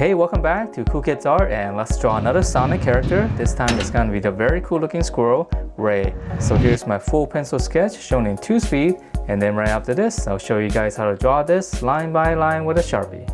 Hey, welcome back to Cool Kids Art, and let's draw another Sonic character. This time it's going to be the very cool looking squirrel, Ray. So here's my full pencil sketch shown in 2 speed, and then right after this I'll show you guys how to draw this line by line with a Sharpie.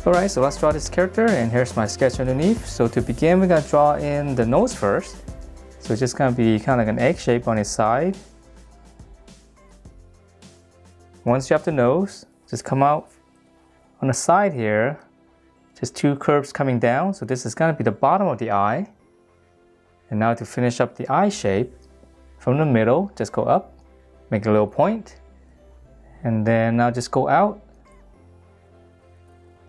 Alright, so let's draw this character, and here's my sketch underneath. So to begin, we're going to draw in the nose first. So it's just going to be kind of like an egg shape on its side. Once you have the nose, just come out on the side here, just 2 curves coming down. So this is going to be the bottom of the eye. And now to finish up the eye shape, from the middle, just go up, make a little point, and then now just go out.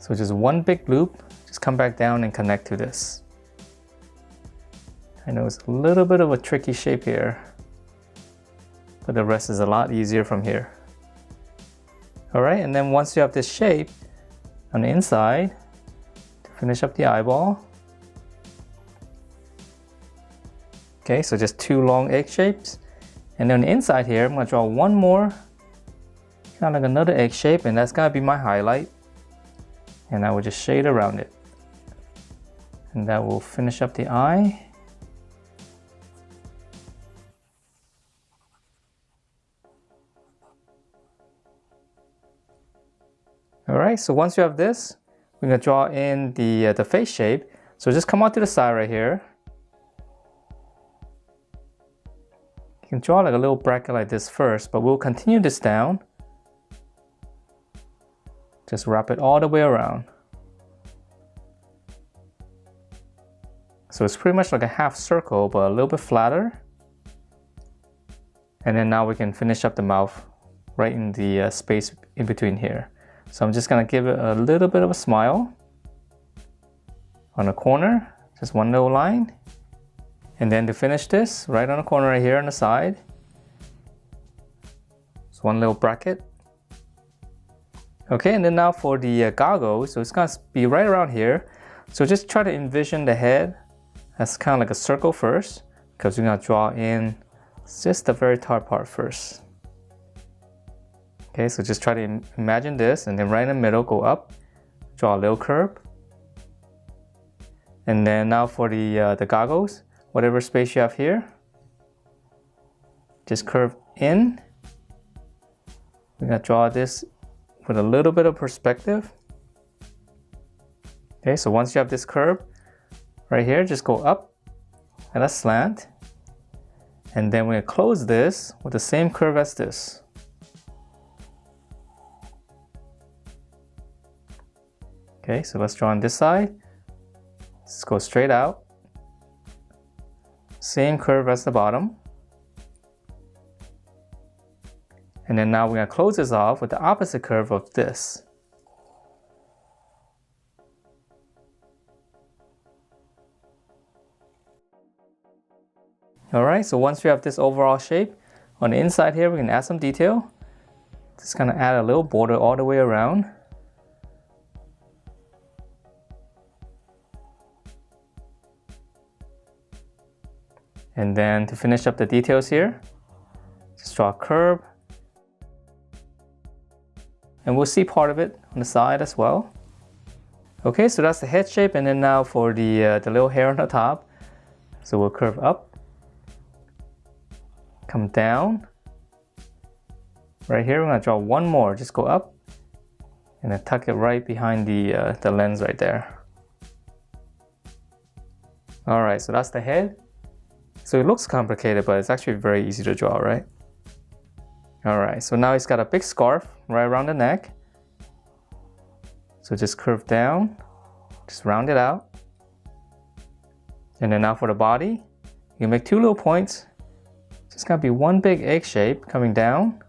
So just one big loop, just come back down and connect to this. I know it's a little bit of a tricky shape here, but the rest is a lot easier from here. Alright, and then once you have this shape on the inside, to finish up the eyeball. Okay, so just 2 long egg shapes. And then on the inside here, I'm going to draw one more, kind of like another egg shape, and that's going to be my highlight. And I will just shade around it. And that will finish up the eye. Alright, so once you have this, we're going to draw in the face shape. So just come out to the side right here. You can draw like a little bracket like this first, but we'll continue this down. Just wrap it all the way around. So it's pretty much like a half circle, but a little bit flatter. And then now we can finish up the mouth right in the space in between here. So I'm just gonna give it a little bit of a smile on the corner, just one little line. And then to finish this, right on the corner right here on the side, just one little bracket. Okay, and then now for the goggles, so it's gonna be right around here. So just try to envision the head as kind of like a circle first, because we're gonna draw in just the very top part first. Okay, so just try to imagine this, and then right in the middle, go up, draw a little curve. And then now for the goggles, whatever space you have here, just curve in. We're gonna draw this with a little bit of perspective. Okay, so once you have this curve right here, just go up at a slant. And then we're gonna close this with the same curve as this. Okay, so let's draw on this side. Let's go straight out. Same curve as the bottom. And then now we're gonna close this off with the opposite curve of this. Alright, so once we have this overall shape, on the inside here we can add some detail. Just gonna add a little border all the way around. And then to finish up the details here, just draw a curve. And we'll see part of it on the side as well. Okay, so that's the head shape, and then now for the little hair on the top. So we'll curve up, come down. Right here, we're gonna draw one more, just go up, and then tuck it right behind the lens right there. All right, so that's the head. So it looks complicated, but it's actually very easy to draw, right? All right, so now he's got a big scarf right around the neck. So just curve down, just round it out. And then now for the body, you can make two little points. Just gonna be one big egg shape coming down.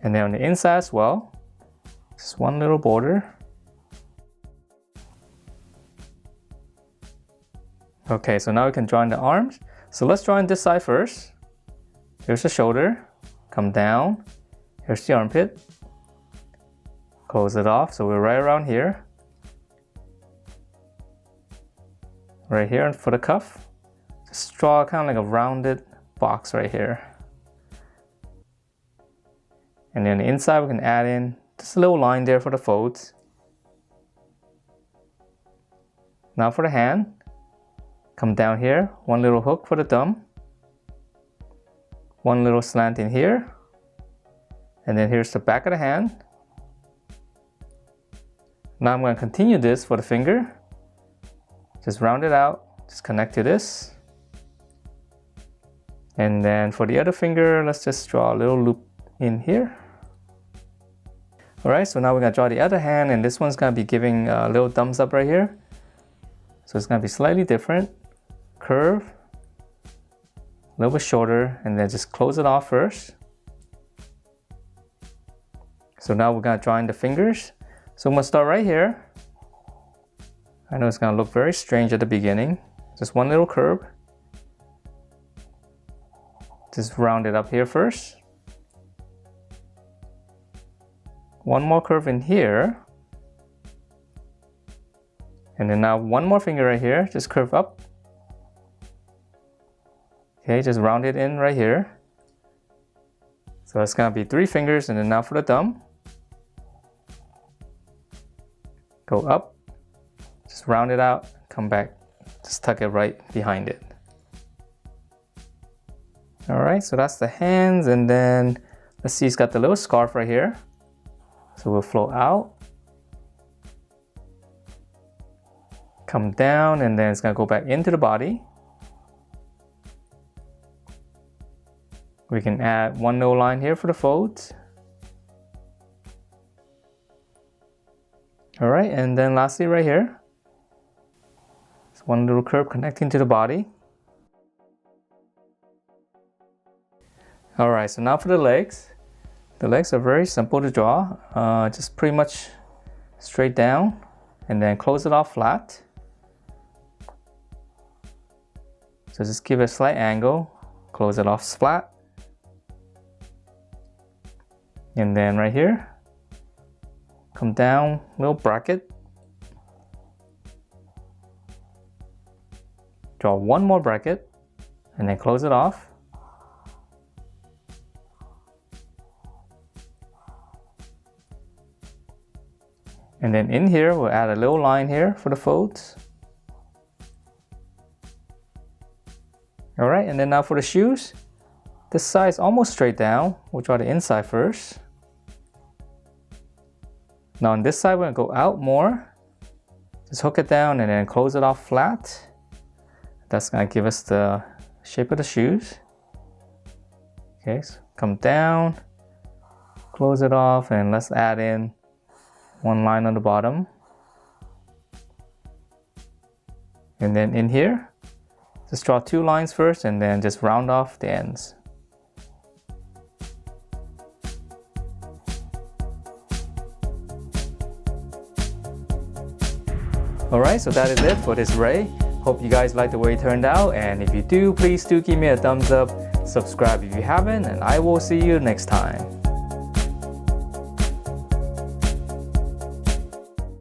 And then on the inside as well, just one little border. Okay, so now we can draw in the arms. So let's draw in this side first. Here's the shoulder, come down. Here's the armpit. Close it off, so we're right around here. Right here for the cuff, just draw kind of like a rounded box right here. And then the inside we can add in just a little line there for the folds. Now for the hand, come down here, one little hook for the thumb, one little slant in here, and then here's the back of the hand. Now I'm going to continue this for the finger. Just round it out, just connect to this. And then for the other finger, let's just draw a little loop in here. Alright, so now we're going to draw the other hand, and this one's going to be giving a little thumbs up right here. So it's going to be slightly different. Curve, a little bit shorter, and then just close it off first. So now we're going to draw in the fingers. So I'm going to start right here. I know it's going to look very strange at the beginning. Just one little curve. Just round it up here first. One more curve in here. And then now one more finger right here, just curve up. Okay, just round it in right here. So it's gonna be 3 fingers, and then now for the thumb. go up, just round it out, come back, just tuck it right behind it. All right, so that's the hands, and then let's see, it's got the little scarf right here. So we'll flow out, come down, and then it's gonna go back into the body. We can add one no line here for the folds. All right, and then lastly right here, it's one little curve connecting to the body. All right, so now for the legs. The legs are very simple to draw. Just pretty much straight down and then close it off flat. So just give it a slight angle, close it off flat. And then right here, come down, little bracket. Draw one more bracket and then close it off. And then in here, we'll add a little line here for the folds. All right, and then now for the shoes, this side's almost straight down. We'll draw the inside first. Now on this side, we're gonna go out more. Just hook it down and then close it off flat. That's gonna give us the shape of the shoes. Okay, so come down, close it off, and let's add in one line on the bottom. And then in here, just draw two lines first and then just round off the ends. Alright, so that is it for this ray. Hope you guys like the way it turned out, and if you do, please do give me a thumbs up, subscribe if you haven't, and I will see you next time.